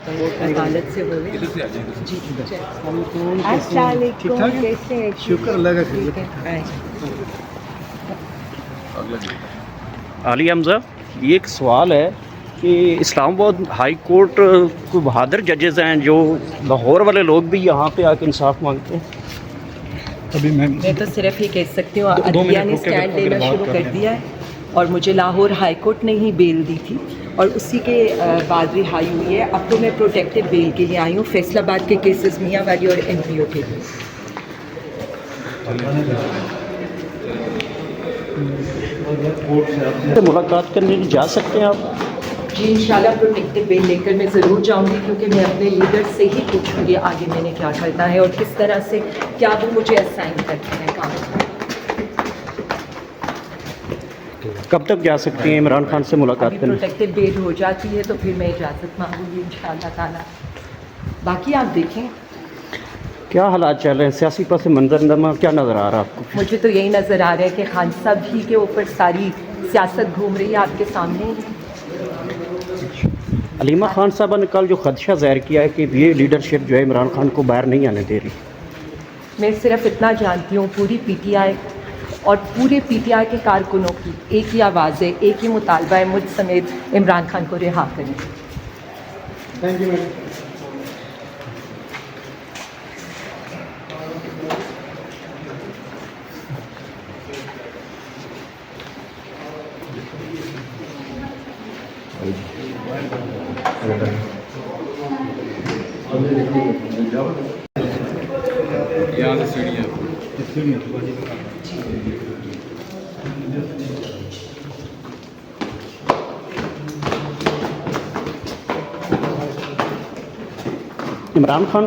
عدالت سے ہو رہے ہیں جی السلام علیکم کیسے ہیں شکر اللہ کا ٹھیک ہے علی حمزہ یہ ایک سوال ہے کہ اسلام آباد ہائی کورٹ کو بہادر ججز ہیں جو لاہور والے لوگ بھی یہاں پہ آ کے انصاف مانگتے ہیں. ابھی میں تو صرف یہ کہہ سکتی ہوں عدلیہ نے اسٹینڈ لینا شروع کر دیا ہے اور مجھے لاہور ہائی کورٹ نے ہی بیل دی تھی اور اسی کے بعد رہائی ہوئی ہے. اب تو میں پروٹیکٹیو بیل کے لیے آئی ہوں فیصل آباد کے کیسز میاں والی اور ایم پی او کے لیے. ملاقات کرنے جا سکتے ہیں آپ؟ جی انشاءاللہ پروٹیکٹیو بیل لے کر میں ضرور جاؤں گی کیونکہ میں اپنے لیڈر سے ہی پوچھوں گی آگے میں نے کیا کرنا ہے اور کس طرح سے کیا وہ مجھے اسائن کرتے ہیں کام. کب تک جا سکتی ہیں عمران خان سے ملاقات ابھی کرنے؟ پروٹیکٹیو بیل ہو جاتی ہے تو پھر میں اجازت مانگوں گی انشاءاللہ تعالیٰ. باقی آپ دیکھیں کیا حالات چل رہے ہیں سیاسی پس منظر نامہ کیا نظر آ رہا ہے آپ کو؟ مجھے تو یہی نظر آ رہا ہے کہ خان صاحب ہی کے اوپر ساری سیاست گھوم رہی ہے آپ کے سامنے. علیمہ خان صاحبہ نے کل جو خدشہ ظاہر کیا ہے کہ یہ لیڈرشپ جو ہے عمران خان کو باہر نہیں آنے دے رہی. میں صرف اتنا جانتی ہوں پوری پی ٹی آئی اور پورے پی ٹی آئی کے کارکنوں کی ایک ہی آواز ہے ایک ہی مطالبہ ہے مجھ سمیت عمران خان کو رہا کریں. Thank you madam. Imran Khan